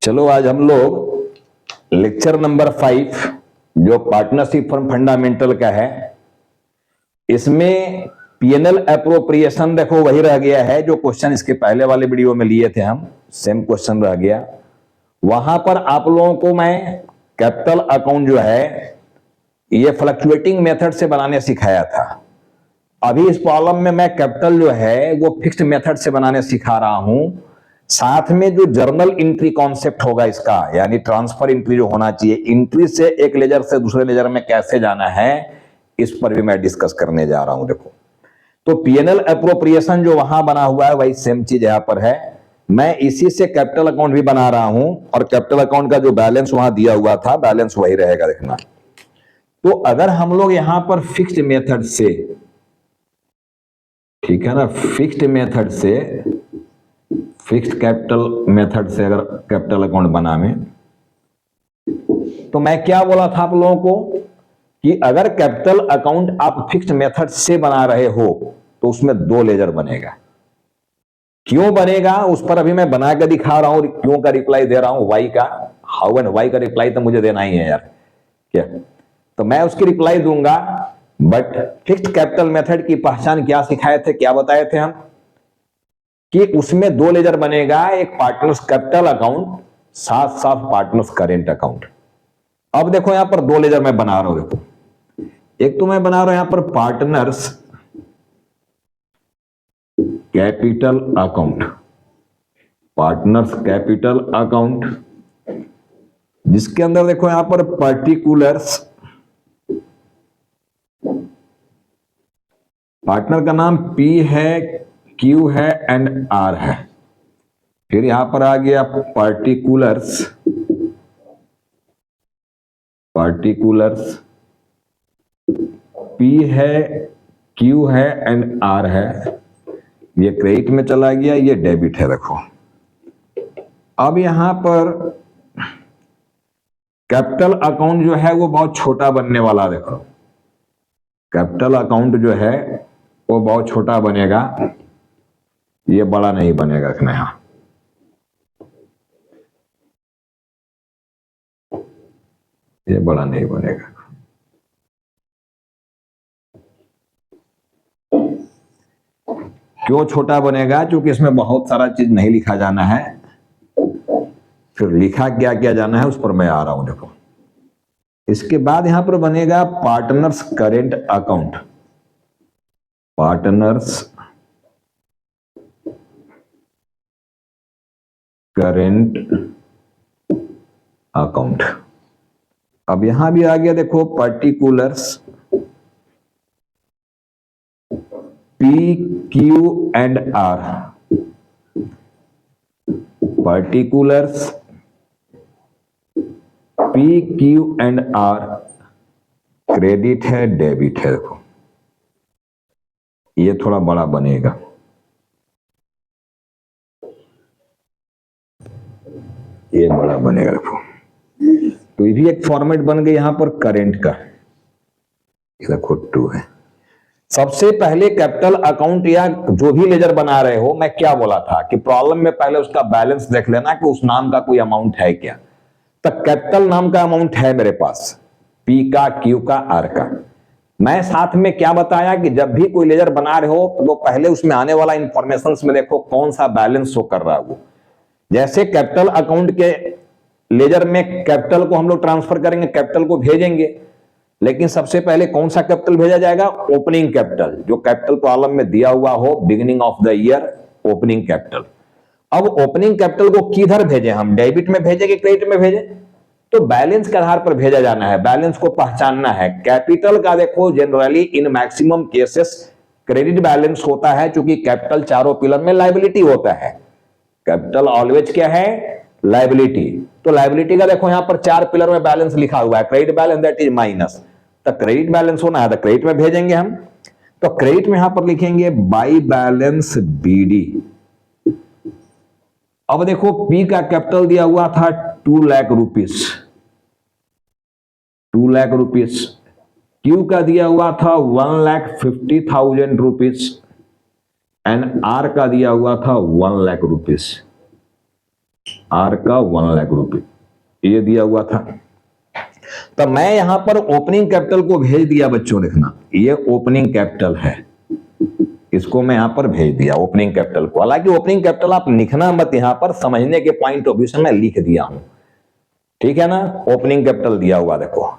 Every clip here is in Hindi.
चलो आज हम लोग लेक्चर नंबर 5 जो पार्टनरशिप फर्म फंडामेंटल का है, इसमें पीएनएल एप्रोप्रिएशन देखो वही रह गया है जो क्वेश्चन इसके पहले वाले वीडियो में लिए थे हम, सेम क्वेश्चन रह गया। वहां पर आप लोगों को मैं कैपिटल अकाउंट जो है ये फ्लक्चुएटिंग मेथड से बनाने सिखाया था। अभी इस प्रॉब्लम में मैं कैपिटल जो है वो फिक्स्ड मेथड से बनाने सिखा रहा हूं। साथ में जो जर्नल एंट्री कॉन्सेप्ट होगा इसका, यानी ट्रांसफर एंट्री जो होना चाहिए, एंट्री से एक लेजर से दूसरे लेजर में कैसे जाना है, इस पर भी मैं डिस्कस करने जा रहा हूं। देखो तो पीएनएल एप्रोप्रिएशन जो वहां बना हुआ है वही सेम चीज यहां पर है। मैं इसी से कैपिटल अकाउंट भी बना रहा हूं और कैपिटल अकाउंट का जो बैलेंस वहां दिया हुआ था बैलेंस वही रहेगा। देखना, तो अगर हम लोग यहां पर फिक्स्ड मेथड से, ठीक है ना, फिक्स्ड मेथड से, फिक्स्ड कैपिटल मेथड से अगर कैपिटल अकाउंट बनावे, तो मैं क्या बोला था आप लोगों को कि अगर कैपिटल अकाउंट आप फिक्स्ड मेथड से बना रहे हो तो उसमें 2 लेजर बनेगा। क्यों बनेगा उस पर अभी मैं बना के दिखा रहा हूं, क्यों का रिप्लाई दे रहा हूं, वाई का, हाउ एंड वाई का रिप्लाई तो मुझे देना ही है यार, क्या तो मैं उसकी रिप्लाई दूंगा। बट फिक्स्ड कैपिटल मेथड की पहचान क्या सिखाए थे, क्या बताए थे हम कि उसमें 2 लेजर बनेगा, एक पार्टनर्स कैपिटल अकाउंट, साथ साथ पार्टनर्स करेंट अकाउंट। अब देखो यहां पर 2 लेजर मैं बना रहा हूं। देखो एक तो मैं बना रहा हूं यहां पर partners capital account, partners capital account, जिसके अंदर देखो यहां पर पर्टिकुलर्स, पार्टनर का नाम पी है, क्यू है एंड आर है। फिर यहां पर आ गया पर्टिकुलर्स, पर्टिकुलर्स पी है, क्यू है एंड आर है। ये क्रेडिट में चला गया, ये डेबिट है। देखो अब यहां पर कैपिटल अकाउंट जो है वो बहुत छोटा बनने वाला। देखो कैपिटल अकाउंट जो है वो बहुत छोटा बनेगा, ये बड़ा नहीं बनेगा। यहां ये बड़ा नहीं बनेगा। क्यों छोटा बनेगा? क्योंकि इसमें बहुत सारा चीज नहीं लिखा जाना है, फिर लिखा क्या क्या जाना है उस पर मैं आ रहा हूं। देखो इसके बाद यहां पर बनेगा partners current account, partners current account. अब यहां भी आ गया देखो particulars P, Q and R, particulars P, Q and R, credit है, डेबिट है। देखो ये थोड़ा बड़ा बनेगा, ये बड़ा बनेगा। देखो तो ये भी एक फॉर्मेट बन गई यहां पर करेंट का। देखो 2 है। सबसे पहले कैपिटल अकाउंट या जो भी लेजर बना रहे हो, मैं क्या बोला था कि प्रॉब्लम में पहले उसका बैलेंस देख लेना कि उस नाम का कोई अमाउंट है क्या। तो कैपिटल नाम का अमाउंट है मेरे पास, पी का, क्यू का, आर का। मैं साथ में क्या बताया कि जब भी कोई लेजर बना रहे हो तो पहले उसमें आने वाला इंफॉर्मेशन में देखो कौन सा बैलेंस शो कर रहा है वो। जैसे कैपिटल अकाउंट के लेजर में कैपिटल को हम लोग ट्रांसफर करेंगे, कैपिटल को भेजेंगे, लेकिन सबसे पहले कौन सा कैपिटल भेजा जाएगा? ओपनिंग कैपिटल, जो कैपिटल प्रॉब्लम में दिया हुआ हो, beginning of the year opening capital. अब ओपनिंग कैपिटल को किधर भेजें हम, डेबिट में भेजें कि क्रेडिट में भेजें? तो बैलेंस के आधार पर भेजा जाना है, बैलेंस को पहचानना है। कैपिटल का देखो generally in maximum cases credit balance होता है, क्योंकि कैपिटल चारों पिलर में लायबिलिटी होता है। कैपिटल ऑलवेज क्या है? लायबिलिटी। तो लायबिलिटी का देखो यहां पर 4 पिलर में बैलेंस लिखा हुआ है, credit balance that is minus. तो क्रेडिट बैलेंस होना है तो क्रेडिट में भेजेंगे हम। तो क्रेडिट में यहां पर लिखेंगे बाई बैलेंस बीडी। अब देखो पी का कैपिटल दिया हुआ था 2 lakh rupees, 2 lakh rupees. Q का दिया हुआ था 1,50,000 रुपीस एंड आर का दिया हुआ था 1 लाख रुपीस। आर का 1 लाख रुपए ये दिया हुआ था। तो मैं यहां पर ओपनिंग कैपिटल को भेज दिया बच्चों, देखना ये ओपनिंग कैपिटल है, इसको मैं यहां पर भेज दिया ओपनिंग कैपिटल को। हालांकि ओपनिंग कैपिटल आप लिखना मत, यहां पर समझने के पॉइंट ऑफ व्यू से मैं लिख दिया हूं, ठीक है ना। ओपनिंग कैपिटल दिया हुआ देखो।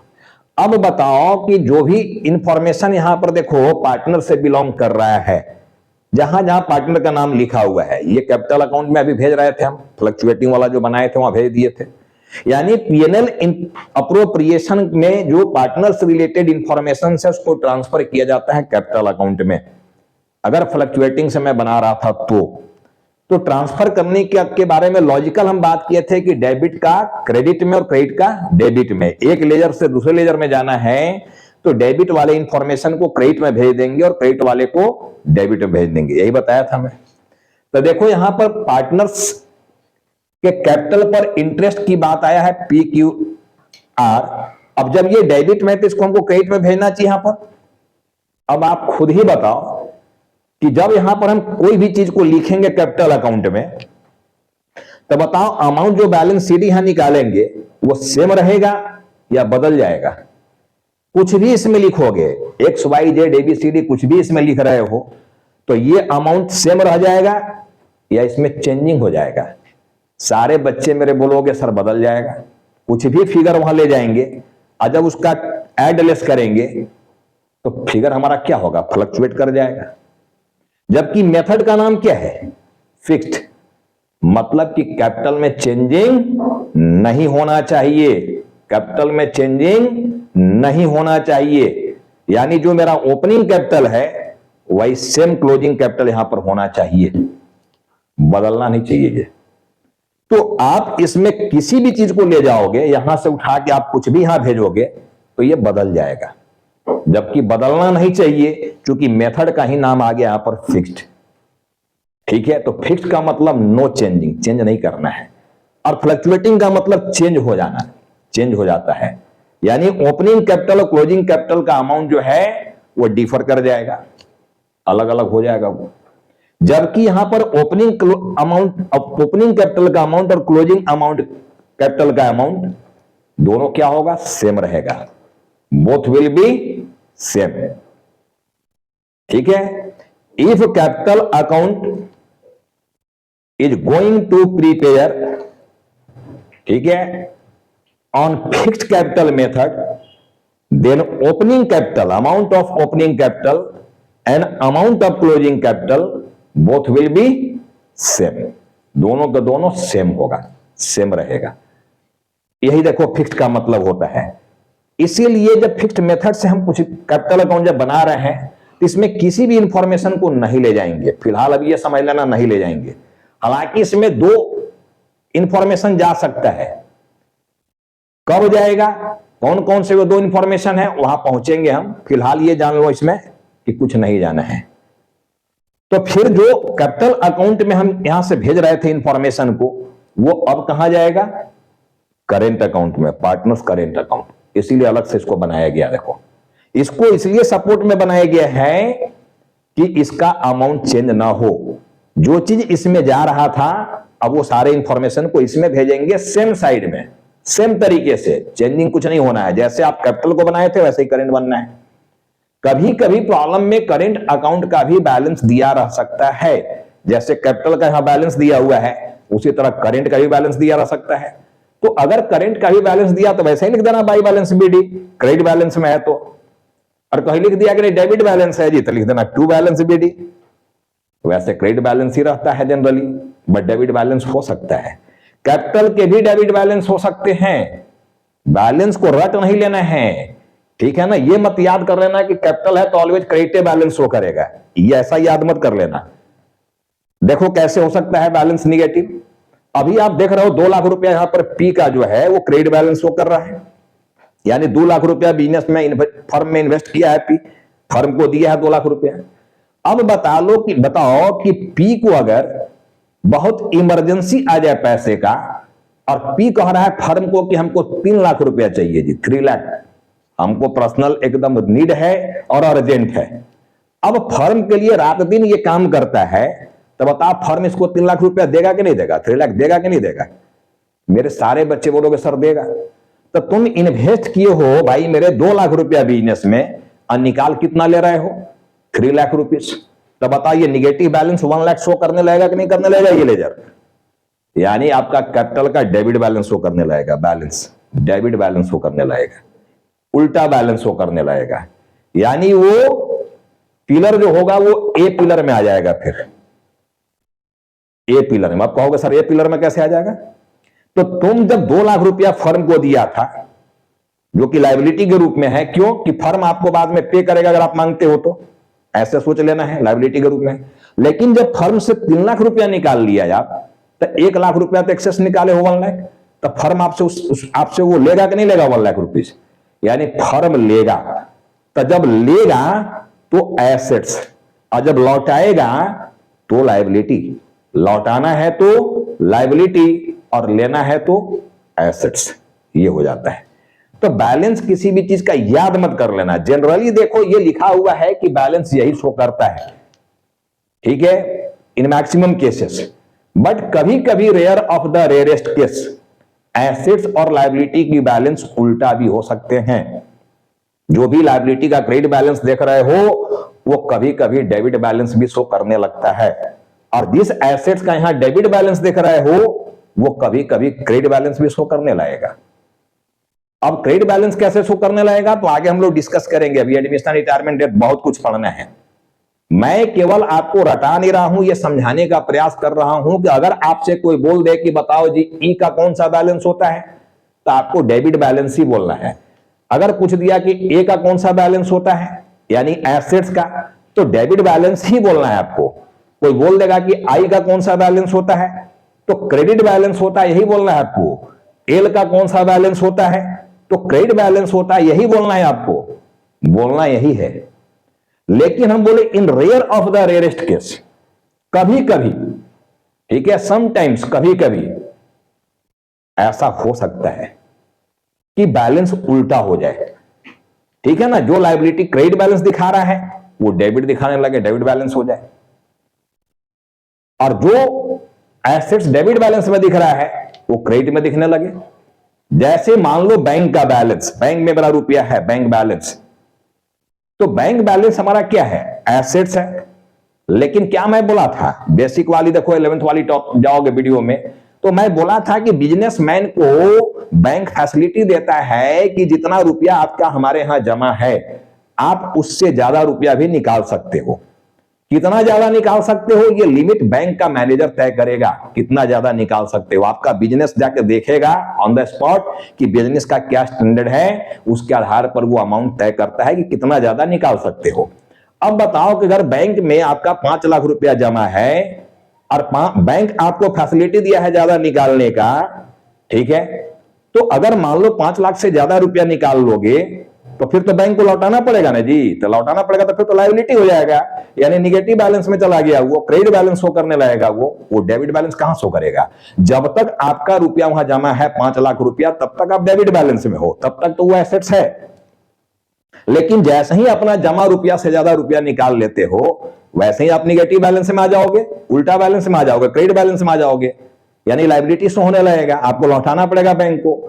अब बताओ कि जो भी इंफॉर्मेशन यहां पर देखो पार्टनर से बिलोंग कर रहा है, जहां जहां पार्टनर का नाम लिखा हुआ है, ये कैपिटल अकाउंट में अभी भेज रहे थे हम, फ्लक्चुएटिंग वाला जो बनाए थे वहां भेज दिए थे। यानी पीएनएल अप्रोप्रिएशन में जो पार्टनर से रिलेटेड इंफॉर्मेशन है उसको ट्रांसफर किया जाता है कैपिटल अकाउंट में। अगर फ्लक्चुएटिंग से मैं बना रहा था तो ट्रांसफर करने के बारे में लॉजिकल हम बात किए थे कि डेबिट का क्रेडिट में और क्रेडिट का डेबिट में, एक लेजर से दूसरे लेजर में जाना है तो डेबिट वाले इंफॉर्मेशन को क्रेडिट में भेज देंगे और क्रेडिट वाले को डेबिट में भेज देंगे, यही बताया था मैं। तो देखो यहां पर पार्टनर्स के कैपिटल पर इंटरेस्ट की बात आया है PQR। अब जब ये डेबिट में तो इसको हमको क्रेडिट में भेजना चाहिए यहां पर। अब आप खुद ही बताओ कि जब यहां पर हम कोई भी चीज को लिखेंगे कैपिटल अकाउंट में, तो बताओ अमाउंट जो बैलेंस शीट यहां निकालेंगे वो सेम रहेगा या बदल जाएगा। कुछ भी इसमें लिखोगे XYZ ABCD कुछ भी इसमें लिख रहे हो तो ये अमाउंट सेम रह जाएगा या इसमें चेंजिंग हो जाएगा। सारे बच्चे मेरे बोलोगे सर बदल जाएगा। कुछ भी फिगर वहां ले जाएंगे और जब उसका एड लेस करेंगे तो फिगर हमारा क्या होगा, फ्लक्चुएट कर जाएगा। जबकि मेथड का नाम क्या है, फिक्स्ड, मतलब कि कैपिटल में चेंजिंग नहीं होना चाहिए, कैपिटल में चेंजिंग नहीं होना चाहिए। यानी जो मेरा ओपनिंग कैपिटल है वही सेम क्लोजिंग कैपिटल यहां पर होना चाहिए, बदलना नहीं चाहिए ये। तो आप इसमें किसी भी चीज को ले जाओगे, यहां से उठा के आप कुछ भी यहां भेजोगे तो ये बदल जाएगा, जबकि बदलना नहीं चाहिए क्योंकि मेथड का ही नाम आ गया यहां पर फिक्स्ड, ठीक है। तो फिक्स्ड का मतलब नो चेंजिंग, चेंज नहीं करना है, और फ्लक्चुएटिंग का मतलब चेंज हो जाना, चेंज हो जाता है। यानी ओपनिंग कैपिटल और क्लोजिंग कैपिटल का अमाउंट जो है वो डिफर कर जाएगा, अलग अलग हो जाएगा वो। जबकि यहां पर ओपनिंग अमाउंट, ओपनिंग कैपिटल का अमाउंट और क्लोजिंग अमाउंट कैपिटल का अमाउंट दोनों क्या होगा, सेम रहेगा, बोथ विल बी सेम, ठीक है। If capital account is going to prepare, ठीक है, on fixed capital method, then opening capital, amount of opening capital and amount of closing capital both will be same, दोनों का दोनों सेम होगा, सेम रहेगा। यही देखो फिक्स्ड का मतलब होता है। इसीलिए जब फिक्स्ड मेथड से हम कुछ कैपिटल अकाउंट जब बना रहे हैं तो इसमें किसी भी इंफॉर्मेशन को नहीं ले जाएंगे, फिलहाल अभी ये समझ लेना नहीं ले जाएंगे। हालांकि इसमें दो इंफॉर्मेशन जा सकता है, कब जाएगा, कौन कौन से वो दो इंफॉर्मेशन है वहां पहुंचेंगे हम, फिलहाल ये जान लो इसमें कि कुछ नहीं जाना है। तो फिर जो कैपिटल अकाउंट में हम यहां से भेज रहे थे इंफॉर्मेशन को, वो अब कहां जाएगा, करेंट अकाउंट में, पार्टनर्स करेंट अकाउंट। इसीलिए अलग से इसको बनाया गया। देखो इसको इसलिए सपोर्ट में बनाया गया है कि इसका अमाउंट चेंज ना हो। जो चीज इसमें जा रहा था अब वो सारे इंफॉर्मेशन को इसमें भेजेंगे सेम साइड में, सेम तरीके से, चेंजिंग कुछ नहीं होना है। जैसे आप कैपिटल को बनाए थे वैसे ही करेंट बनना है। कभी कभी प्रॉब्लम में करेंट अकाउंट का भी बैलेंस दिया रह सकता है, जैसे कैपिटल का यहां बैलेंस दिया हुआ है उसी तरह करेंट का भी बैलेंस दिया रह सकता है। तो अगर करंट का भी बैलेंस दिया तो वैसे ही लिख देना by balance BD, credit balance में है तो। और कहीं लिख दिया कि नहीं डेबिट बैलेंस है जी तो लिख देना टू बैलेंस BD। वैसे क्रेडिट बैलेंस ही रहता है जनरली, बट डेबिट बैलेंस हो सकता है। कैपिटल के भी डेबिट बैलेंस हो सकते हैं, बैलेंस को रट नहीं लेना है, ठीक है ना। ये मत याद कर लेना कि कैपिटल है तो ऑलवेज क्रेडिट बैलेंस शो करेगा, ये ऐसा याद मत कर लेना। देखो कैसे हो सकता है बैलेंस निगेटिव। अभी आप देख रहे हो 2 लाख रुपया यहां पर P का जो है वो क्रेडिट बैलेंस शो कर रहा है, यानी 2 लाख रुपया बिजनेस में फर्म में इन्वेस्ट किया है, फर्म को दिया है 2 लाख रुपया। अब बताओ कि P को अगर बहुत इमरजेंसी आ जाए पैसे का और P कह रहा है फर्म को कि हमको 3 लाख रुपया चाहिए जी, 3 लाख हमको पर्सनल एकदम नीड है और अर्जेंट है। अब फर्म के लिए रात दिन ये काम करता है, तो बताओ फर्म इसको 3 लाख रुपया देगा कि नहीं देगा, 3 लाख देगा कि नहीं देगा। मेरे सारे बच्चे बोलोगे सर देगा, तो तुम इन्वेस्ट किए हो भाई मेरे 2 लाख रुपया बिजनेस में और निकाल कितना ले रहे हो 3 लाख रुपीज। तो बताइए निगेटिव बैलेंस 1 लाख शो करने लगेगा कि नहीं करने लगेगा ये लेजर? यानी आपका कैपिटल का डेबिट बैलेंस शो करने लगेगा, बैलेंस डेबिट बैलेंस शो करने लगेगा, उल्टा बैलेंस शो करने लगेगा। यानी वो पिलर जो होगा वो ए पिलर में आ जाएगा। फिर ए पिलर में आप कहोगे सर ए पिलर में कैसे आ जाएगा? तो तुम जब 2 लाख रुपया फर्म को दिया था जो कि लायबिलिटी के रूप में है, क्यों कि फर्म आपको बाद में पे करेगा अगर आप मांगते हो तो, ऐसे सोच लेना है लायबिलिटी के रूप में। लेकिन जब फर्म से 3 लाख रुपया निकाल लिया आप, तो 1 लाख रुपया तो एक्सेस निकाले हो 1 लाख, तो फर्म आपसे आपसे वो लेगा कि नहीं लेगा 1 लाख रुपीज? यानी फर्म लेगा। तो जब लेगा तो एसेट्स, और जब लौटाएगा तो लायबिलिटी। लौटाना है तो लायबिलिटी और लेना है तो एसेट्स, ये हो जाता है। तो बैलेंस किसी भी चीज का याद मत कर लेना। जनरली देखो ये लिखा हुआ है कि बैलेंस यही शो करता है, ठीक है, इन मैक्सिमम केसेस। बट कभी कभी rare of the rarest case assets और लायबिलिटी की बैलेंस उल्टा भी हो सकते हैं। जो भी लायबिलिटी का क्रेडिट बैलेंस देख रहे हो वो कभी कभी डेबिट बैलेंस भी शो करने लगता है, और जिस एसेट्स का यहां डेबिट बैलेंस देख रहे हो वो कभी कभी क्रेडिट बैलेंस भी शो करने लगेगा। अब क्रेडिट बैलेंस कैसे शो करने लगेगा तो आगे हम लोग डिस्कस करेंगे। अभी एडमिशन रिटायरमेंट डेट बहुत कुछ पढ़ना है। मैं केवल आपको रटा नहीं रहा हूं, यह समझाने का प्रयास कर रहा हूं कि अगर आपसे कोई बोल दे कि बताओ जी ई का कौन सा बैलेंस होता है, तो आपको डेबिट बैलेंस ही बोलना है। अगर पूछ दिया कि ए का कौन सा बैलेंस होता है यानी एसेट्स का, तो डेबिट बैलेंस ही बोलना है आपको। कोई बोल देगा कि आई का कौन सा बैलेंस होता है तो क्रेडिट बैलेंस होता है, यही बोलना है आपको। एल का कौन सा बैलेंस होता है तो क्रेडिट बैलेंस होता है, यही बोलना है आपको। बोलना यही है। लेकिन हम बोले in rare of the rarest case, कभी कभी, ठीक है, समटाइम्स, कभी कभी ऐसा हो सकता है कि बैलेंस उल्टा हो जाए, ठीक है ना। जो लायबिलिटी क्रेडिट बैलेंस दिखा रहा है वो डेबिट दिखाने लगे, डेबिट बैलेंस हो जाए। और जो एसेट्स डेबिट बैलेंस में दिख रहा है वो क्रेडिट में दिखने लगे। जैसे मान लो बैंक का बैलेंस, बैंक में मेरा रुपया है, बैंक बैलेंस, तो बैंक बैलेंस हमारा क्या है, एसेट्स है। लेकिन क्या मैं बोला था, बेसिक वाली देखो 11th वाली टॉप जाओगे वीडियो में, तो मैं बोला था कि बिजनेसमैन को बैंक फैसिलिटी देता है कि जितना रुपया आपका हमारे यहां जमा है आप उससे ज्यादा रुपया भी निकाल सकते हो। कितना ज्यादा निकाल सकते हो ये लिमिट बैंक का मैनेजर तय करेगा, कितना ज्यादा निकाल सकते हो। आपका बिजनेस जाकर देखेगा ऑन द स्पॉट कि बिजनेस का क्या स्टैंडर्ड है, उसके आधार पर वो अमाउंट तय करता है कि कितना ज्यादा निकाल सकते हो। अब बताओ कि अगर बैंक में आपका 5 लाख रुपया जमा है और बैंक आपको फैसिलिटी दिया है ज्यादा निकालने का, ठीक है, तो अगर मान लो 5 लाख से ज्यादा रुपया निकाल लोगे तो फिर तो बैंक को लौटाना पड़ेगा ना जी। तो लौटाना पड़ेगा तो फिर तो लायबिलिटी हो जाएगा, यानी निगेटिव बैलेंस में चला गया, वो क्रेडिट बैलेंस शो करने लगेगा। वो डेबिट बैलेंस कहां शो करेगा? जब तक आपका रुपया वहां जमा है 5 लाख रुपया, तब तक आप डेबिट बैलेंस में हो, तब तक तो वो एसेट्स है। लेकिन जैसे ही अपना जमा रुपया से ज्यादा रुपया निकाल लेते हो वैसे ही आप निगेटिव बैलेंस में आ जाओगे, उल्टा बैलेंस में आ जाओगे, क्रेडिट बैलेंस में आ जाओगे, यानी लायबिलिटी शो होने लगेगा, आपको लौटाना पड़ेगा बैंक को।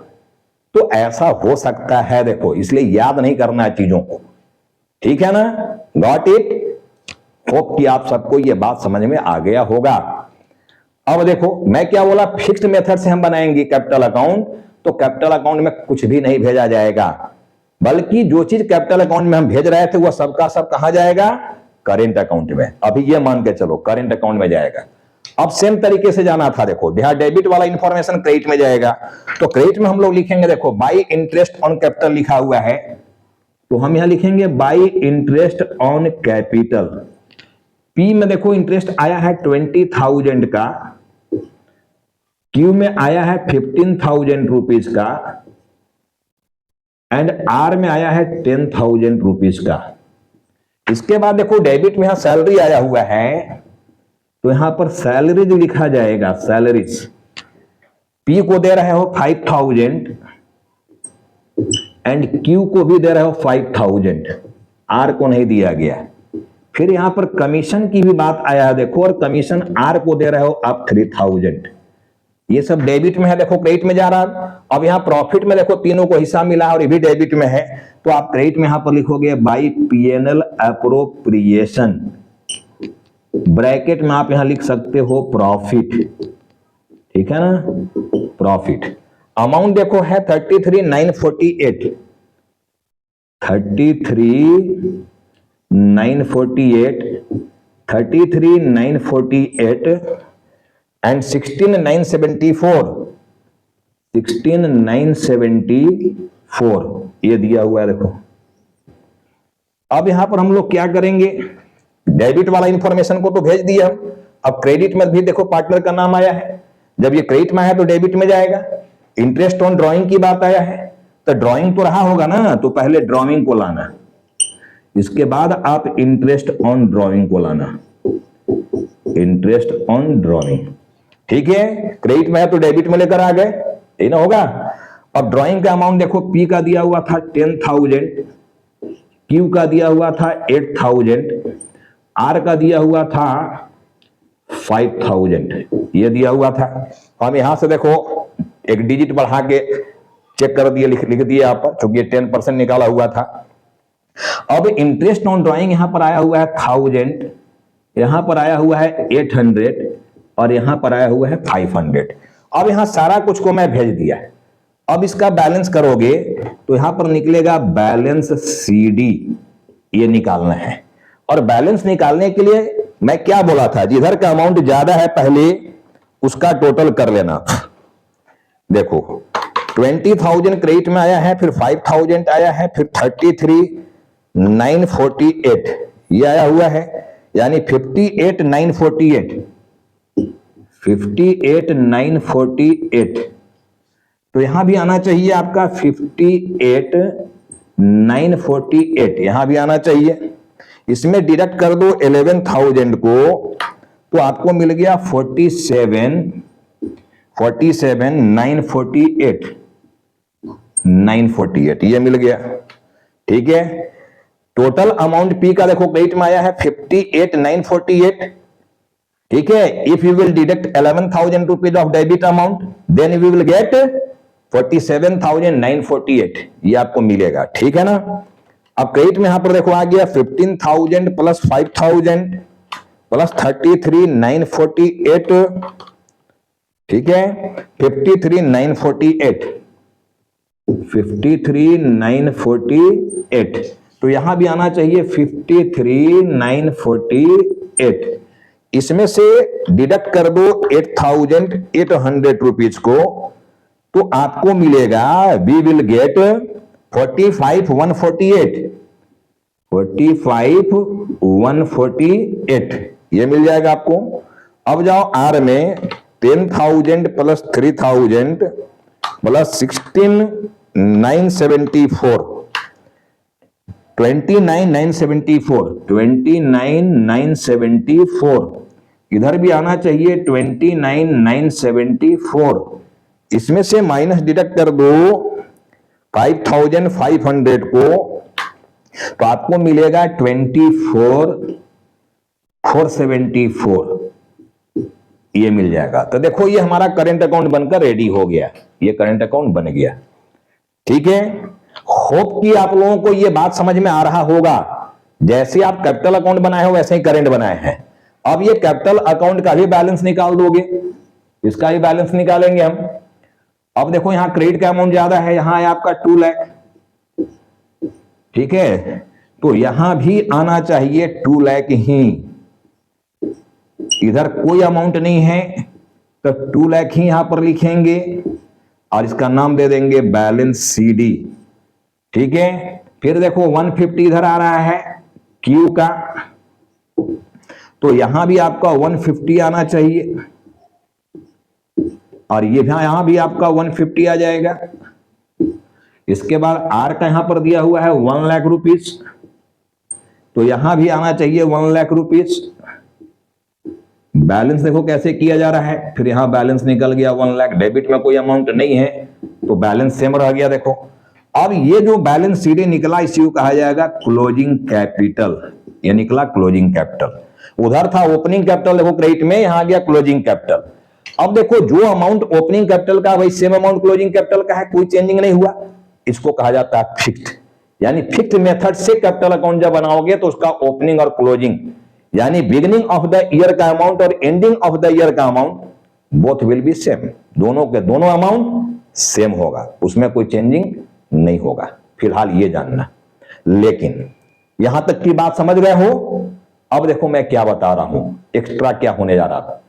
तो ऐसा हो सकता है, देखो, इसलिए याद नहीं करना है चीजों को, ठीक है ना। Got it? होप कि आप सबको यह बात समझ में आ गया होगा। अब देखो मैं क्या बोला, फिक्स्ड मेथड से हम बनाएंगे कैपिटल अकाउंट, तो कैपिटल अकाउंट में कुछ भी नहीं भेजा जाएगा, बल्कि जो चीज कैपिटल अकाउंट में हम भेज रहे थे वह सबका सब कहां जाएगा, करेंट अकाउंट में। अभी ये मान के चलो करेंट अकाउंट में जाएगा। अब सेम तरीके से जाना था, देखो यहां डेबिट वाला इंफॉर्मेशन क्रेडिट में जाएगा, तो क्रेडिट में हम लोग लिखेंगे, देखो बाई इंटरेस्ट ऑन कैपिटल लिखा हुआ है, तो हम यहां लिखेंगे by interest on capital. P में देखो इंटरेस्ट आया है 20,000 का, क्यू में आया है 15,000 रुपीज का, एंड आर में आया है 10,000 रुपीज का। इसके बाद देखो डेबिट में यहां सैलरी आया हुआ है, तो यहां पर सैलरीज लिखा जाएगा, सैलरीज। पी को दे रहे हो 5,000 एंड क्यू को भी दे रहे हो 5,000, आर को नहीं दिया गया। फिर यहां पर कमीशन की भी बात आया है, देखो, और कमीशन आर को दे रहे हो आप 3,000। ये सब डेबिट में है, देखो क्रेडिट में जा रहा। अब यहाँ प्रॉफिट में देखो तीनों को हिस्सा मिला और ये भी डेबिट में है, तो आप क्रेडिट में यहां पर लिखोगे बाई पीएनएल एप्रोप्रिएशन, ब्रैकेट में आप यहां लिख सकते हो प्रॉफिट, ठीक है ना, प्रॉफिट। अमाउंट देखो है 33,948, 33,948, 33,948 एंड 16,974, 16,974 ये दिया हुआ है देखो। अब यहां पर हम लोग क्या करेंगे, डेबिट वाला इंफॉर्मेशन को तो भेज दिया हम, अब क्रेडिट में भी देखो पार्टनर का नाम आया है, जब ये क्रेडिट में आया तो डेबिट में जाएगा। इंटरेस्ट ऑन ड्राइंग की बात आया है तो ड्राइंग तो रहा होगा ना, तो पहले ड्राइंग को लाना, इसके बाद आप इंटरेस्ट ऑन ड्राइंग को लाना, इंटरेस्ट ऑन ड्राइंग, ठीक है। क्रेडिट में है तो डेबिट में लेकर आ गए, यही ना होगा। अब ड्राइंग का अमाउंट देखो, पी का दिया हुआ था 10,000, क्यू का दिया हुआ था 8,000, आर का दिया हुआ था 5,000, ये दिया हुआ था। हम यहां से देखो एक डिजिट बढ़ा के चेक कर दिए, लिख दिए आप, क्योंकि 10% निकाला हुआ था। अब इंटरेस्ट ऑन ड्राइंग यहां पर आया हुआ है 1000, यहां पर आया हुआ है 800 और यहां पर आया हुआ है 500। अब यहां सारा कुछ को मैं भेज दिया। अब इसका बैलेंस करोगे तो यहां पर निकलेगा बैलेंस सीडी, ये निकालना है। और बैलेंस निकालने के लिए मैं क्या बोला था, जिधर का अमाउंट ज्यादा है पहले उसका टोटल कर लेना। देखो 20,000 क्रेडिट में आया है, फिर 5,000 आया है, फिर 33,948 ये आया हुआ है, यानी 58,948, 58,948। तो यहां भी आना चाहिए आपका 58,948, यहां भी आना चाहिए। इसमें डिडक्ट कर दो 11,000 को, तो आपको मिल गया 47,948 ये मिल गया, ठीक है। टोटल अमाउंट पी का देखो क्रेडिट में आया है 58,948, ठीक है। If you will deduct 11,000 rupees of debit amount, then you will get 47,948, ये आपको मिलेगा, ठीक है ना। अब क्रेडिट में यहां पर देखो आ गया 15,000 प्लस 5,000 प्लस 33,948, ठीक है, 53,948, 53,948। तो यहां भी आना चाहिए 53,948। इसमें से डिडक्ट कर दो 8,800 रुपीज को, तो आपको मिलेगा वी विल गेट 45,148, 45,148 ये मिल जाएगा आपको। अब जाओ आर में 10,000 प्लस 3,000 प्लस 16,974, 29,974, 29,974 इधर भी आना चाहिए 29,974। इसमें से माइनस डिडक्ट कर दो 5,500 को, तो आपको मिलेगा 24,474 ये मिल जाएगा। तो देखो ये हमारा करंट अकाउंट बनकर रेडी हो गया, ये करंट अकाउंट बन गया, ठीक है। होप कि आप लोगों को ये बात समझ में आ रहा होगा। जैसे आप कैपिटल अकाउंट बनाए हो वैसे ही करंट बनाए हैं। अब ये कैपिटल अकाउंट का भी बैलेंस निकाल दोगे, इसका भी बैलेंस निकालेंगे हम। अब देखो यहां क्रेडिट का अमाउंट ज्यादा है, यहां है आपका 2 लाख, ठीक है, तो यहां भी आना चाहिए 2 लाख ही। इधर कोई अमाउंट नहीं है तो 2 लाख ही यहां पर लिखेंगे और इसका नाम दे देंगे बैलेंस सीडी, ठीक है। फिर देखो 150 इधर आ रहा है क्यू का, तो यहां भी आपका 150 आना चाहिए और ये यहां भी आपका 150 आ जाएगा। इसके बाद आर का यहां पर दिया हुआ है 1 लाख रुपीज, तो यहां भी आना चाहिए 1 लाख रुपीज। बैलेंस देखो कैसे किया जा रहा है, फिर यहां बैलेंस निकल गया 1 लाख, डेबिट में कोई अमाउंट नहीं है तो बैलेंस सेम रह गया। देखो अब ये जो बैलेंस सीडी निकला इसी को कहा जाएगा क्लोजिंग कैपिटल, ये निकला क्लोजिंग कैपिटल। उधर था ओपनिंग कैपिटल देखो क्रेडिट में, यहां आ गया क्लोजिंग कैपिटल। अब देखो जो अमाउंट ओपनिंग कैपिटल का वही सेम अमाउंट क्लोजिंग कैपिटल का है, कोई चेंजिंग नहीं हुआ। इसको कहा जाता है फिक्स्ड। यानी फिक्स्ड मेथड से कैपिटल अकाउंट जब बनाओगे तो उसका ओपनिंग और क्लोजिंग यानी बिगिनिंग ऑफ द ईयर का अमाउंट और एंडिंग ऑफ द ईयर का amount both will be same, दोनों के दोनों अमाउंट सेम होगा, उसमें कोई चेंजिंग नहीं होगा। फिलहाल ये जानना। लेकिन यहां तक की बात समझ गए हो? अब देखो मैं क्या बता रहा हूं, एक्स्ट्रा क्या होने जा रहा था।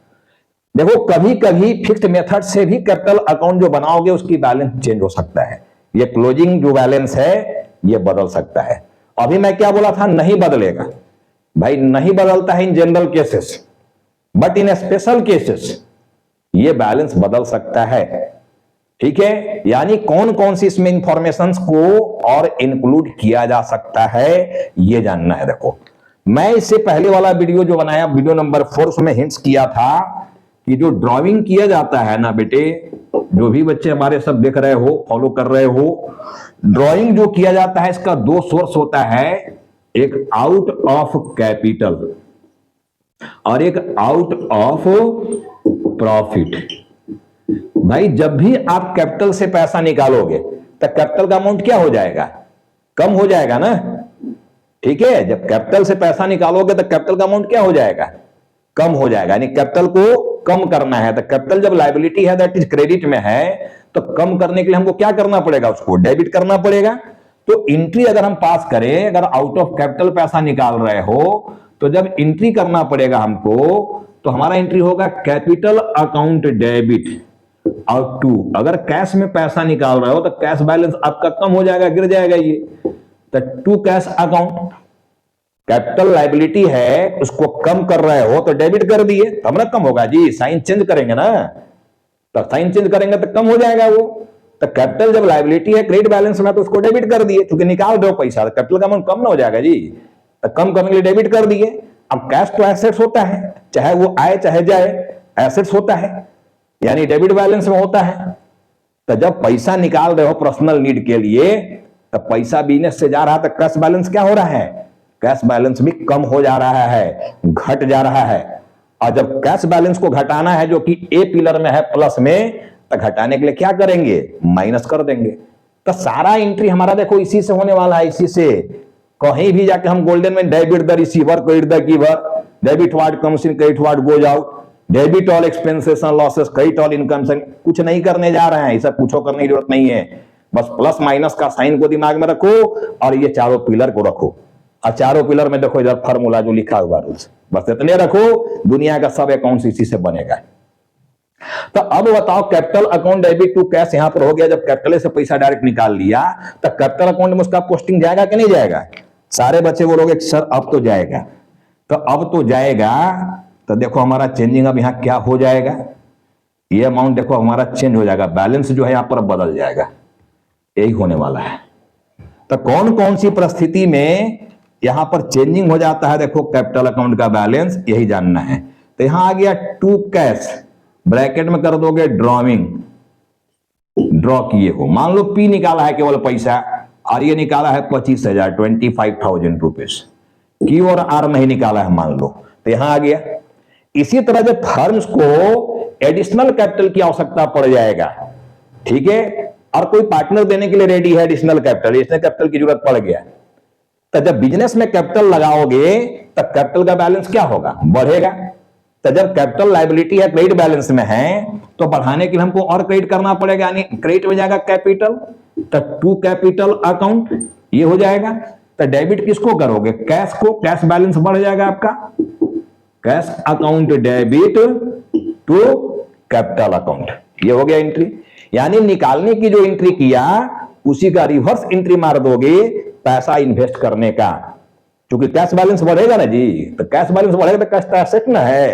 देखो कभी कभी फिक्स्ड मेथड से भी कैपिटल अकाउंट जो बनाओगे उसकी बैलेंस चेंज हो सकता है। ये क्लोजिंग जो बैलेंस है ये बदल सकता है। अभी मैं क्या बोला था, नहीं बदलेगा। भाई नहीं बदलता है in general cases, but in special cases ये बैलेंस बदल सकता है। ठीक है, यानी कौन कौन सी इसमें इंफॉर्मेशंस को और इंक्लूड किया जा सकता है ये जानना है। देखो मैं इससे पहले वाला वीडियो जो बनाया, वीडियो नंबर 4, उसमें हिंट्स किया था कि जो ड्राइंग किया जाता है ना बेटे, जो भी बच्चे हमारे सब देख रहे हो, फॉलो कर रहे हो, ड्राइंग जो किया जाता है इसका दो सोर्स होता है, एक आउट ऑफ कैपिटल और एक आउट ऑफ प्रॉफिट। भाई जब भी आप कैपिटल से पैसा निकालोगे तो कैपिटल का अमाउंट क्या हो जाएगा, कम हो जाएगा ना। ठीक है, जब कैपिटल से पैसा निकालोगे तो कैपिटल का अमाउंट क्या हो जाएगा, कम हो जाएगा। यानी कैपिटल को कम करना है तो कैपिटल जब लायबिलिटी है दैट इज क्रेडिट में है तो कम करने के लिए हमको क्या करना पड़ेगा, उसको डेबिट करना पड़ेगा। तो एंट्री अगर हम पास करें, अगर आउट ऑफ कैपिटल पैसा निकाल रहे हो तो जब एंट्री करना पड़ेगा हमको, तो हमारा एंट्री होगा कैपिटल अकाउंट डेबिट। और 2 अगर कैश में पैसा निकाल रहे हो तो कैश बैलेंस आपका कम हो जाएगा, गिर जाएगा ये, तो 2 कैश अकाउंट। कैपिटल लायबिलिटी है उसको कम कर रहे हो तो डेबिट कर दिए, तब ना कम होगा जी, साइन चेंज करेंगे ना, तो साइन चेंज करेंगे तो कम हो जाएगा वो। तो कैपिटल जब लायबिलिटी है क्रेडिट बैलेंस में तो उसको डेबिट कर दिए, क्योंकि निकाल दो पैसा तो कैपिटल का अमाउंट कम ना हो जाएगा जी, तो कम करने के लिए डेबिट कर दिए। अब कैश तो एसेट्स होता है, चाहे वो आए चाहे जाए, एसेट्स होता है, यानी डेबिट बैलेंस में होता है। तो जब पैसा निकाल रहे हो पर्सनल नीड के लिए तो पैसा बिजनेस से जा रहा है तो कैश बैलेंस क्या हो रहा है, कैश बैलेंस भी कम हो जा रहा है, घट जा रहा है। और जब कैश बैलेंस को घटाना है जो कि ए पिलर में है प्लस में, तो घटाने के लिए क्या करेंगे, माइनस कर देंगे। तो सारा एंट्री हमारा देखो इसी से होने वाला है, इसी से। कहीं भी जाके हम गोल्डन में debit the receiver, credit the giver, debit what comes in, credit what goes out, debit all expenses and losses, credit all income, कुछ नहीं करने जा रहे हैं, ये सब कुछ करने की जरूरत नहीं है। बस प्लस माइनस का साइन को दिमाग में रखो और ये चारों पिलर को रखो, और चारों पिलर में देखो इधर फार्मूला जो लिखा हुआ रूल्स, बस इतने रखो, दुनिया का सब अकाउंट इसी से बनेगा। तो अब बताओ capital account debit to cash यहां पर हो गया। जब कैपिटल से पैसा डायरेक्ट निकाल लिया तो कैपिटल अकाउंट में उसका पोस्टिंग जाएगा कि नहीं जाएगा? सारे बच्चे बोलोगे सर अब तो जाएगा, तो अब तो जाएगा। तो देखो हमारा चेंजिंग अब यहां क्या हो जाएगा, ये अमाउंट देखो हमारा चेंज हो जाएगा, बैलेंस जो है यहां पर बदल जाएगा, यही होने वाला है। तो कौन कौन सी परिस्थिति में यहां पर चेंजिंग हो जाता है, देखो कैपिटल अकाउंट का बैलेंस, यही जानना है। तो यहां आ गया टू कैश, ब्रैकेट में कर दोगे ड्रॉइंग, ड्रॉ किए हो, मान लो पी निकाला है केवल पैसा और ये निकाला है 25,000, 25,000 रुपीज, क्यू और आर नहीं निकाला है मान लो, तो यहां आ गया। इसी तरह जब फर्म्स को एडिशनल कैपिटल की आवश्यकता पड़ जाएगा, ठीक है, और कोई पार्टनर देने के लिए रेडी है एडिशनल कैपिटल की जरूरत पड़ गया, तो जब बिजनेस में कैपिटल लगाओगे तो कैपिटल का बैलेंस क्या होगा, बढ़ेगा। तो जब कैपिटल लायबिलिटी है क्रेडिट बैलेंस में है तो बढ़ाने के लिए हमको और क्रेडिट करना पड़ेगा, यानी क्रेडिट में जाएगा कैपिटल, तो टू कैपिटल अकाउंट ये हो जाएगा। तो डेबिट किसको करोगे, कैश को, कैश बैलेंस बढ़ जाएगा आपका, cash account debit to capital account, ये हो गया एंट्री। यानी निकालने की जो एंट्री किया उसी का रिवर्स एंट्री मार दोगे पैसा इन्वेस्ट करने का, क्योंकि कैश बैलेंस बढ़ेगा ना जी, तो कैश बैलेंस बढ़ेगा तो कैश तो एसेट ना है,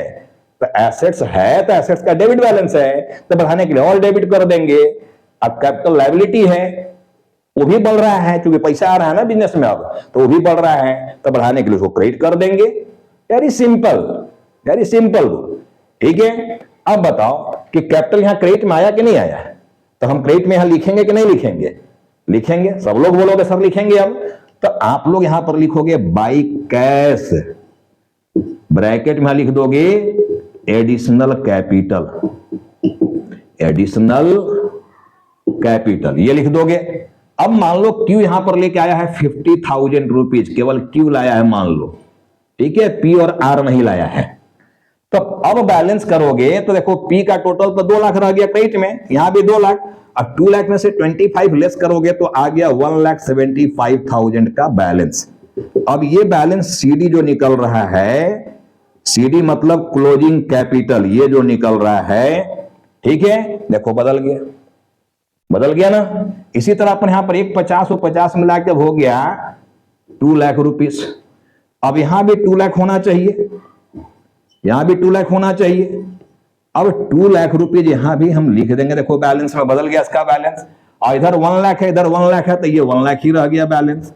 तो एसेट्स है तो एसेट्स का डेबिट बैलेंस है, तो बढ़ाने के लिए और डेबिट कर देंगे। अब कैपिटल लायबिलिटी है वो भी बढ़ रहा है, क्योंकि पैसा आ रहा है ना बिजनेस में अब, तो वो भी बढ़ रहा है, तो बढ़ाने के लिए उसको क्रेडिट कर देंगे। वेरी सिंपल, वेरी सिंपल, ठीक है। अब बताओ कि कैपिटल यहां क्रेडिट में आया कि नहीं आया, तो हम क्रेडिट में यहां लिखेंगे कि नहीं लिखेंगे, लिखेंगे, सब लोग बोलोगे सर लिखेंगे। अब तो आप लोग यहां पर लिखोगे बाई कैश, ब्रैकेट में लिख दोगे एडिशनल कैपिटल, एडिशनल कैपिटल, ये लिख दोगे। अब मान लो क्यू यहां पर लेके आया है 50,000 रुपीज, केवल क्यू लाया है मान लो, ठीक है, पी और आर नहीं लाया है। तो अब बैलेंस करोगे तो देखो पी का टोटल तो 2 लाख रह गया क्रेडिट में, यहां भी 2 लाख, अब 2 लाख में से 25 लेस करोगे तो आ गया 1,75,000 का बैलेंस। अब ये बैलेंस सीडी जो निकल रहा है, सीडी मतलब क्लोजिंग कैपिटल, ये जो निकल रहा है, ठीक है, देखो बदल गया, बदल गया ना। इसी तरह अपन यहां पर 150 और 50 मिला के हो गया 2 लाख रुपीस। अब यहां भी 2 लाख होना चाहिए, यहां भी 2 लाख होना चाहिए। अब 2 लाख रुपीज यहां भी हम लिख देंगे, देखो बैलेंस में बदल गया इसका बैलेंस, और इधर 1 लाख है, इधर 1 लाख है, तो ये 1 लाख ही रह गया बैलेंस।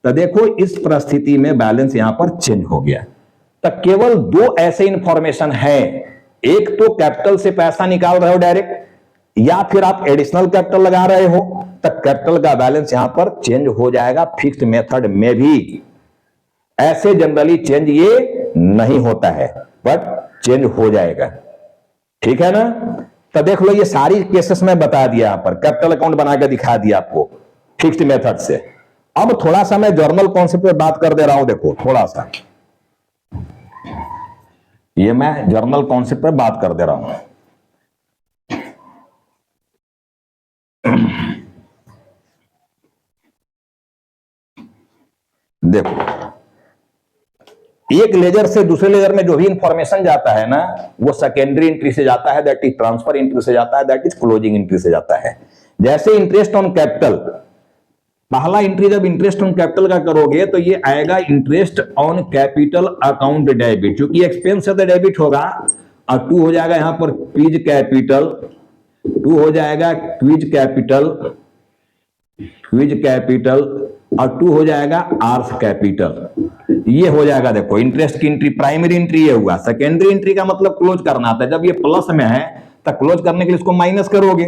तो देखो इस परिस्थिति में बैलेंस यहां पर चेंज हो गया। तो केवल 2 ऐसे इंफॉर्मेशन है, एक तो कैपिटल से पैसा निकाल रहे हो डायरेक्ट, या फिर आप एडिशनल कैपिटल लगा रहे हो, तो कैपिटल का बैलेंस यहां पर चेंज हो जाएगा। फिक्स्ड मेथड में भी ऐसे जनरली चेंज ये नहीं होता है, बट चेंज हो जाएगा, ठीक है ना। तो देख लो ये सारी केसेस में बता दिया, यहां पर कैपिटल अकाउंट बनाकर दिखा दिया आपको फिक्स्ड मेथड से। अब थोड़ा सा मैं जर्नल कॉन्सेप्ट पे बात कर दे रहा हूं, देखो थोड़ा सा ये मैं जर्नल कॉन्सेप्ट पे बात कर दे रहा हूं। देखो एक लेजर से दूसरे लेजर में जो भी इंफॉर्मेशन जाता है ना, वो सेकेंडरी एंट्री से जाता है, दैट इज ट्रांसफर एंट्री से जाता है, दैट इज क्लोजिंग एंट्री से जाता है। जैसे इंटरेस्ट ऑन कैपिटल, पहला एंट्री जब इंटरेस्ट ऑन कैपिटल का करोगे तो ये आएगा interest on capital account debit, क्योंकि एक्सपेंस है तो डेबिट होगा, और 2 हो जाएगा यहां पर क्विज कैपिटल, 2 हो जाएगा क्विज कैपिटल, क्विज कैपिटल, और 2 हो जाएगा आर्स कैपिटल। ये हो जाएगा, देखो इंटरेस्ट की एंट्री, प्राइमरी एंट्री ये हुआ। सेकेंडरी एंट्री का मतलब क्लोज करना था, जब ये प्लस में है तो क्लोज करने के लिए इसको माइनस करोगे,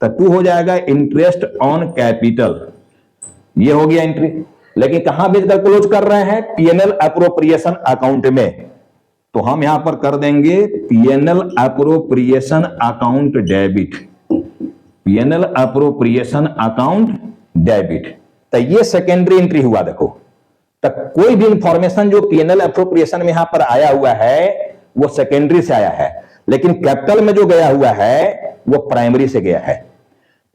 तो 2 हो जाएगा इंटरेस्ट ऑन कैपिटल, ये हो गया एंट्री। लेकिन कहां भेजकर क्लोज कर रहे हैं, पीएनएल अप्रोप्रिएशन अकाउंट में, तो हम यहां पर कर देंगे PNL appropriation account debit, PNL appropriation account debit. तो ये सेकेंडरी एंट्री हुआ। देखो तो कोई भी इंफॉर्मेशन जो पीएनएल अप्रोप्रिएशन में यहां पर आया हुआ है वो सेकेंडरी से आया है, लेकिन कैपिटल में जो गया हुआ है वो प्राइमरी से गया है।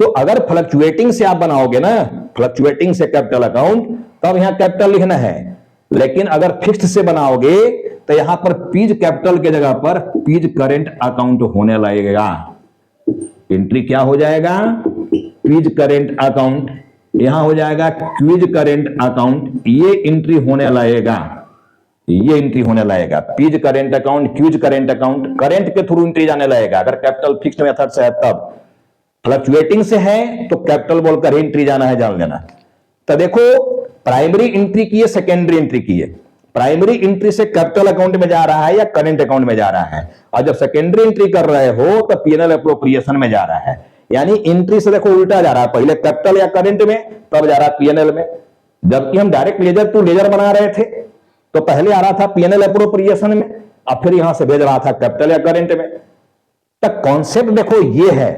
तो अगर फ्लक्चुएटिंग से आप बनाओगे ना, फ्लक्चुएटिंग से कैपिटल अकाउंट, तब यहां कैपिटल लिखना है। लेकिन अगर फिक्स्ड से बनाओगे तो यहां पर पीज कैपिटल के जगह पर पीज करेंट अकाउंट होने लगेगा। एंट्री क्या हो जाएगा, पीज करेंट अकाउंट, यहां हो जाएगा क्विज करेंट अकाउंट, ये एंट्री होने लगेगा, ये एंट्री होने लगेगा, P's current account, Q's current account, current के थ्रू एंट्री जाने लगेगा। अगर कैपिटल फिक्स्ड मेथड से है तब, फ्लक्चुएटिंग से है तो कैपिटल बोलकर एंट्री जाना है, जान लेना। तो देखो प्राइमरी एंट्री की है, सेकेंडरी एंट्री की है। प्राइमरी एंट्री से कैपिटल अकाउंट में जा रहा है या करेंट अकाउंट में जा रहा है, और जब सेकेंडरी एंट्री कर रहे हो तो पीएनएल अप्रोप्रिएशन में जा रहा है। यानी एंट्री से देखो उल्टा जा रहा है, पहले कैपिटल या करंट में, तब जा रहा है पीएनएल में। जबकि हम डायरेक्ट लेजर टू लेजर बना रहे थे तो पहले आ रहा था पीएनएल अप्रोप्रिएशन में, अब फिर यहां से भेज रहा था कैपिटल या करंट में। तो कॉन्सेप्ट देखो ये है,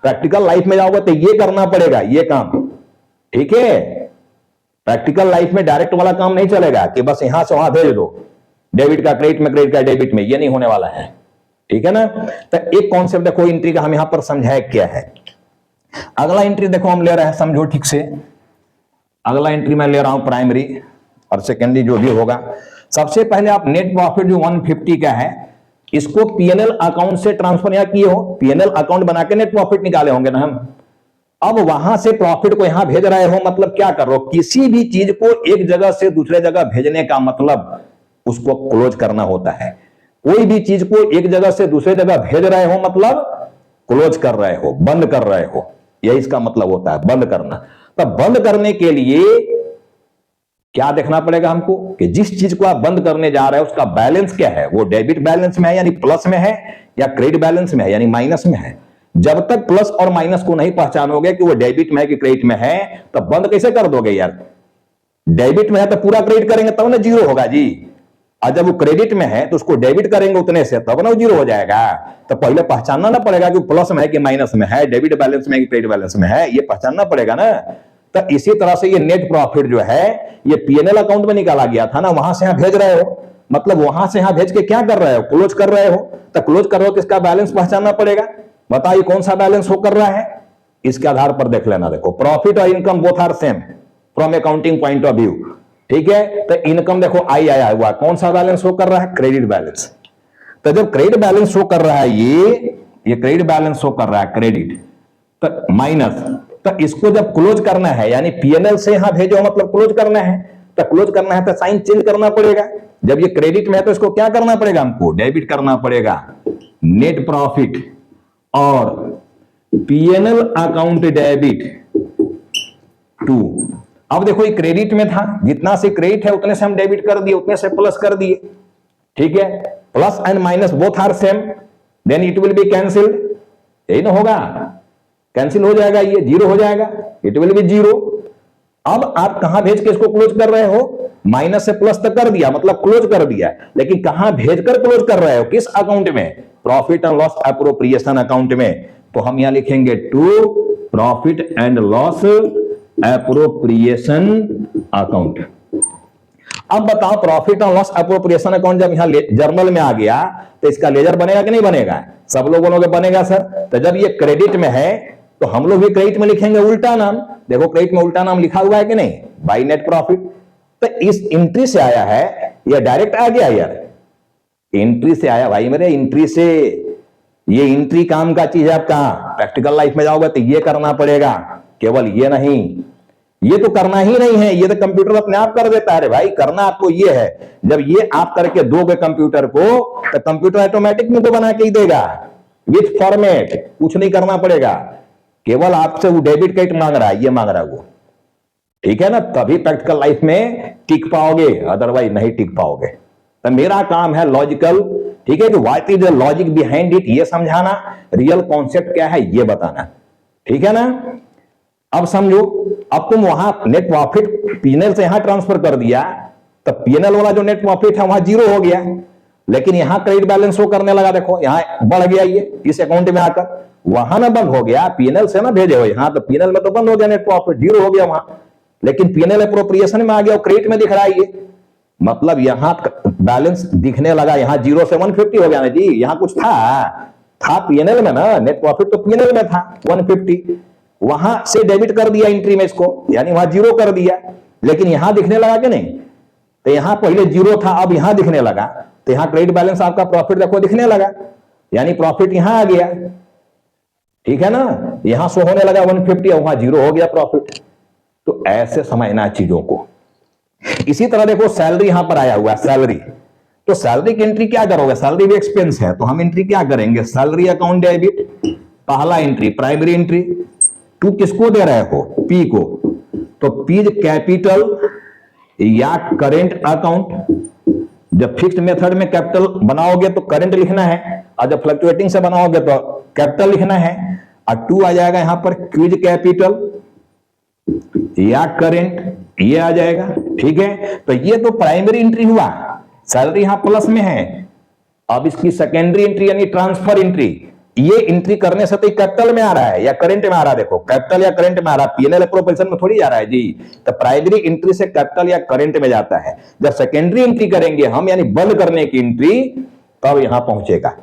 प्रैक्टिकल लाइफ में जाओगे तो ये करना पड़ेगा, ये काम, ठीक है। प्रैक्टिकल लाइफ में डायरेक्ट वाला काम नहीं चलेगा कि बस यहां से वहां भेज दो, डेबिट का क्रेडिट में, क्रेडिट का डेबिट में, ये नहीं होने वाला है, ठीक है ना। तो एक कॉन्सेप्ट देखो एंट्री का हम यहां पर समझाया क्या है। अगला एंट्री देखो हम ले रहे हैं, समझो ठीक से। अगला एंट्री मैं ले रहा हूं प्राइमरी और सेकेंडरी जो भी होगा। सबसे पहले आप नेट प्रॉफिट जो 150 का है, इसको पीएनएल अकाउंट से ट्रांसफर यहां किए हो, पीएनएल अकाउंट बना के नेट प्रॉफिट निकाले होंगे ना हम। अब वहां से प्रॉफिट को यहां भेज रहे हो, मतलब क्या कर रहे हो, किसी भी चीज को एक जगह से दूसरे जगह भेजने का मतलब उसको क्लोज करना होता है। कोई भी चीज को एक जगह से दूसरे जगह भेज रहे हो मतलब क्लोज कर रहे हो, बंद कर रहे हो, यही इसका मतलब होता है, बंद करना। तब बंद करने के लिए क्या देखना पड़ेगा हमको कि जिस चीज को आप बंद करने जा रहे हैं उसका बैलेंस क्या है, वो डेबिट बैलेंस में है यानी प्लस में है, या क्रेडिट बैलेंस में है यानी माइनस में है। जब तक प्लस और माइनस को नहीं पहचानोगे कि वो डेबिट में है कि क्रेडिट में है, तब बंद कैसे कर दोगे यार। डेबिट में है तो पूरा क्रेडिट करेंगे तब ना जीरो होगा जी, और जब वो क्रेडिट में है तो उसको डेबिट करेंगे उतने से, तब ना वो जीरो हो जाएगा। तो पहले पहचानना ना पड़ेगा कि प्लस में है कि माइनस में है, डेबिट बैलेंस में है कि क्रेडिट बैलेंस में है, ये पहचानना पड़ेगा ना। तो इसी तरह से ये नेट प्रॉफिट जो है ये पीएनएल अकाउंट में निकाला गया था ना, वहां से यहां भेज रहे हो, मतलब वहां से यहां भेज के क्या कर रहे हो, क्लोज कर रहे हो। तो क्लोज कर रहे हो तो इसका बैलेंस पहचानना पड़ेगा। बताइए कौन सा बैलेंस हो कर रहा है, इसके आधार पर देख लेना। देखो प्रॉफिट और income both are same from accounting point of view, ठीक है। तो इनकम देखो आई आया हुआ, कौन सा बैलेंस शो कर रहा है, क्रेडिट बैलेंस। तो जब क्रेडिट बैलेंस शो कर रहा है ये क्रेडिट बैलेंस शो कर रहा है क्रेडिट, तो माइनस, तो इसको जब क्लोज करना है यानी पीएनएल से यहां भेजो मतलब क्लोज करना है, तो क्लोज करना है तो साइन चेंज करना पड़ेगा। जब ये क्रेडिट में है तो इसको क्या करना पड़ेगा, हमको डेबिट करना पड़ेगा। नेट प्रॉफिट और पीएनएल अकाउंट डेबिट टू। अब देखो ये क्रेडिट में था, जितना से क्रेडिट है उतने से हम डेबिट कर दिए, उतने से प्लस कर दिए, ठीक है। Plus and minus both are same, then it will be cancelled, यही ना होगा, कैंसिल हो जाएगा, ये जीरो हो जाएगा, इट विल बी जीरो। अब आप कहां भेज के इसको क्लोज कर रहे हो, माइनस से प्लस तक कर दिया मतलब क्लोज कर दिया, लेकिन कहां भेजकर क्लोज कर रहे हो, किस अकाउंट में, profit and loss appropriation account में। तो हम यहां लिखेंगे to profit and loss appropriation account. अब बताओ profit and loss appropriation account जब यहां जर्नल में आ गया तो इसका लेजर बनेगा कि नहीं बनेगा, सब लोग बोलोगे बनेगा सर। तो जब ये क्रेडिट में है तो हम लोग भी क्रेडिट में लिखेंगे उल्टा नाम, देखो क्रेडिट में उल्टा नाम लिखा हुआ है कि नहीं, बाय नेट प्रॉफिट। तो इस एंट्री से आया है या डायरेक्ट आ गया यार, एंट्री से आया भाई मेरे, एंट्री से। ये एंट्री काम का चीज है, आपका प्रैक्टिकल लाइफ में जाओगे तो ये करना पड़ेगा, केवल ये नहीं, ये तो करना ही नहीं है, ये तो कंप्यूटर अपने आप कर देता है। अरे भाई करना आपको ये है, जब ये आप करके दोगे कंप्यूटर को तो कंप्यूटर ऑटोमेटिक में तो बना के ही देगा विथ फॉर्मेट, कुछ नहीं करना पड़ेगा, केवल आपसे वो डेबिट क्रेडिट मांग रहा है, ये मांग रहा है वो, ठीक है ना। तभी प्रैक्टिकल लाइफ में टिक पाओगे, अदरवाइज नहीं टिक पाओगे। तो मेरा काम है लॉजिकल, ठीक है, कि what is the logic behind it ये समझाना, रियल कॉन्सेप्ट क्या है ये बताना, ठीक है ना। अब समझो, अब तुम वहां नेट प्रॉफिट पीएनएल से यहां ट्रांसफर कर दिया, तो पीएनएल वाला जो नेट प्रॉफिट है वहां जीरो हो गया, लेकिन यहां क्रेडिट बैलेंस शो करने लगा, देखो यहां बढ़ गया ये इस अकाउंट में आकर, वहां ना बंद हो गया, पीएनएल से ना भेजे हो यहां, तो पीएनएल में तो बंद हो गया, नेट प्रॉफिट जीरो हो गया वहां, लेकिन पीएनएल एप्रोप्रिएशन में आ गया और क्रेडिट में दिख रहा है ये, मतलब यहां बैलेंस दिखने लगा, यहां जीरो से 150 हो गया ना जी, यहां कुछ था पीएनएल में ना, नेट प्रॉफिट तो पीएनएल में था 150, वहां से डेबिट कर दिया एंट्री में इसको, यानी वहां जीरो कर दिया, लेकिन यहां दिखने लगा कि नहीं, तो यहां पहले जीरो था अब यहां दिखने लगा, तो यहां क्रेडिट बैलेंस आपका प्रॉफिट देखो दिखने लगा, यानी प्रॉफिट यहां आ गया, ठीक है ना, यहां शो होने लगा 150 और वहां जीरो हो गया प्रॉफिट। तो ऐसे समझना चीजों को। इसी तरह देखो सैलरी यहां पर आया हुआ है, सैलरी, तो सैलरी की एंट्री क्या करोगे, सैलरी भी एक्सपेंस है, तो हम एंट्री क्या करेंगे, सैलरी अकाउंट डेबिट, पहला एंट्री प्राइमरी एंट्री, टू किसको दे रहे हो, पी को, तो पी कैपिटल या करेंट अकाउंट। जब फिक्स्ड मेथड में कैपिटल बनाओगे तो करेंट लिखना है, और जब फ्लक्चुएटिंग से बनाओगे तो कैपिटल लिखना है, और टू आ जाएगा यहां पर क्विज कैपिटल या करेंट, ये आ जाएगा, ठीक है। तो ये तो प्राइमरी एंट्री हुआ, सैलरी यहां प्लस में है। अब इसकी सेकेंडरी एंट्री यानी ट्रांसफर एंट्री, ये एंट्री करने से तो कैपिटल में आ रहा है या करंट में आ रहा है, देखो कैपिटल या करंट में आ रहा है, पीएनएल एप्रोप्रिएशन में थोड़ी जा रहा है जी। तो प्राइमरी एंट्री से कैपिटल या करंट में जाता है, जब सेकेंडरी एंट्री करेंगे हम यानी बंद करने की एंट्री, तब यहां पहुंचेगा।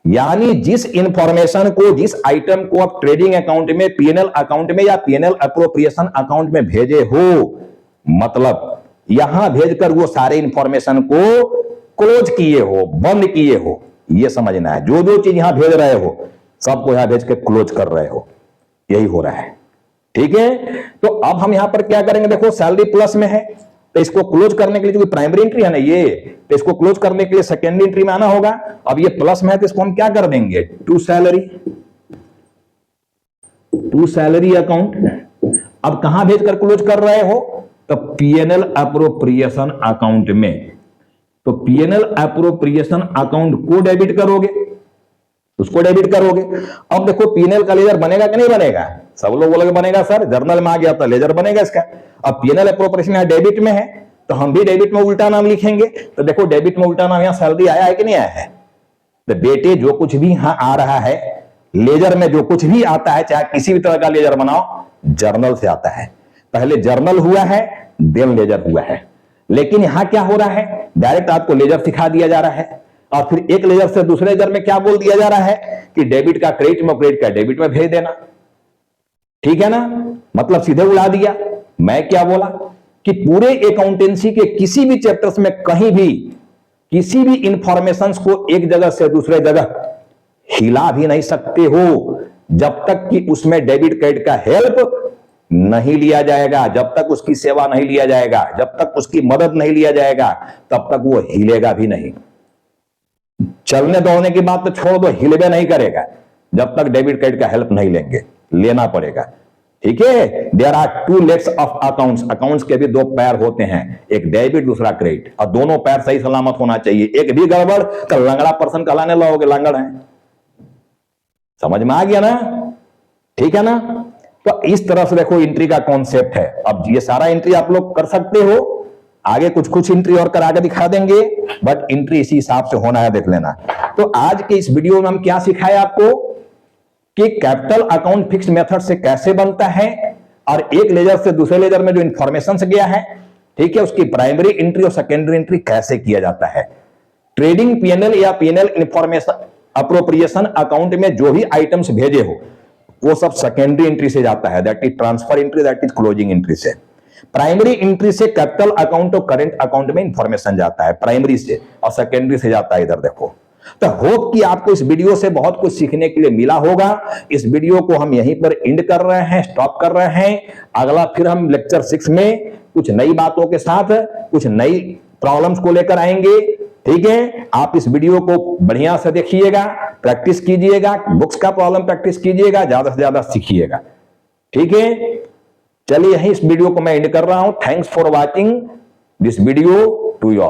यानी जिस इंफॉर्मेशन को, जिस आइटम को आप ट्रेडिंग अकाउंट में, पीएनएल अकाउंट में या पीएनएल एप्रोप्रिएशन अकाउंट में भेजे हो, मतलब यहां भेजकर वो सारे इंफॉर्मेशन को क्लोज किए हो, बंद किए हो, ये समझना है। जो जो चीज यहां भेज रहे हो सबको यहां भेज के क्लोज कर रहे हो, यही हो रहा है, ठीक है। तो अब हम यहां पर क्या करेंगे, देखो सैलरी प्लस में है तो इसको क्लोज करने के लिए, जो प्राइमरी एंट्री है ना ये, तो इसको क्लोज करने के लिए सेकेंडरी एंट्री में आना होगा। अब ये प्लस में है तो इसको हम क्या कर देंगे, टू सैलरी अकाउंट। अब कहां भेजकर क्लोज कर रहे हो, तो पीएनएल एप्रोप्रिएशन अकाउंट में, तो पीएनएल एप्रोप्रिएशन अकाउंट को डेबिट करोगे, उसको डेबिट करोगे। अब देखो पीएनएल का लेजर बनेगा कि नहीं बनेगा, सब लोग बोलोगे बनेगा सर, जर्नल में आ गया तो लेजर बनेगा इसका। अब पीएनएल एप्रोप्रिएशन यहां डेबिट में है, तो हम भी डेबिट में उल्टा नाम लिखेंगे। तो देखो डेबिट में उल्टा नाम, यहां सैलरी आया है कि नहीं आया है? तो बेटे जो कुछ भी यहां आ रहा है, लेजर में जो कुछ भी आता है, चाहे किसी भी तरह का लेजर बनाओ, जर्नल से आता है। पहले जर्नल हुआ है, देन लेजर हुआ है। लेकिन यहां क्या हो रहा है, डायरेक्ट आपको लेजर सिखा दिया जा रहा है, और फिर एक लेजर से दूसरे लेजर में क्या बोल दिया जा रहा है कि डेबिट का क्रेडिट में, क्रेडिट का डेबिट में भेज देना। ठीक है ना, मतलब सीधे उड़ा दिया। मैं क्या बोला कि पूरे अकाउंटेंसी के किसी भी चैप्टर्स में कहीं भी किसी भी इंफॉर्मेशन को एक जगह से दूसरे जगह हिला भी नहीं सकते हो, जब तक कि उसमें डेबिट क्रेडिट का हेल्प नहीं लिया जाएगा, जब तक उसकी सेवा नहीं लिया जाएगा, जब तक उसकी मदद नहीं लिया जाएगा, तब तक वो हिलेगा भी नहीं। चलने दौड़ने की बात तो छोड़ दो, हिलबे नहीं करेगा जब तक डेबिट क्रेडिट का हेल्प नहीं लेंगे। लेना पड़ेगा। ठीक है, there are two legs of accounts, accounts के भी दो पैर होते हैं, एक डेबिट दूसरा क्रेडिट, और दोनों पैर सही सलामत होना चाहिए। एक भी गड़बड़ तो लंगड़ा पर्सन कहलाने लगोगे, लंगड़ है। समझ में आ गया ना? ठीक है ना? तो इस तरह से देखो एंट्री का कॉन्सेप्ट है। अब ये सारा एंट्री आप लोग कर सकते हो, आगे कुछ कुछ एंट्री और करा के दिखा देंगे, बट एंट्री इसी हिसाब से होना है, देख लेना। तो आज के इस वीडियो में हम क्या सिखाए आपको कि कैपिटल अकाउंट फिक्स मेथड से कैसे बनता है, और एक लेजर से दूसरे लेजर में जो इंफॉर्मेशन गया है, ठीक है, उसकी प्राइमरी एंट्री और सेकेंडरी एंट्री कैसे किया जाता है। ट्रेडिंग पीएनएल या पीएनएल इंफॉर्मेशन अप्रोप्रिएशन अकाउंट में जो भी आइटम्स भेजे हो, वो सब सेकेंडरी एंट्री से जाता है, that is transfer entry, that is closing entry से। प्राइमरी एंट्री से कैपिटल अकाउंट और करंट अकाउंट में इंफॉर्मेशन जाता है प्राइमरी से, और सेकेंडरी से जाता है इधर देखो। तो होप कि आपको इस वीडियो से बहुत कुछ सीखने के लिए मिला होगा। इस वीडियो को हम यहीं पर एंड कर रहे हैं, स्टॉप कर रहे हैं। अगला फिर हम लेक्चर 6 में कुछ नई बातों के साथ कुछ नई प्रॉब्लम्स को लेकर आएंगे। ठीक है, आप इस वीडियो को बढ़िया से देखिएगा, प्रैक्टिस कीजिएगा, बुक्स का प्रॉब्लम प्रैक्टिस कीजिएगा, ज्यादा से ज्यादा सीखिएगा। ठीक है, चलिए यहीं इस वीडियो को मैं एंड कर रहा हूं। Thanks for watching this video to you all.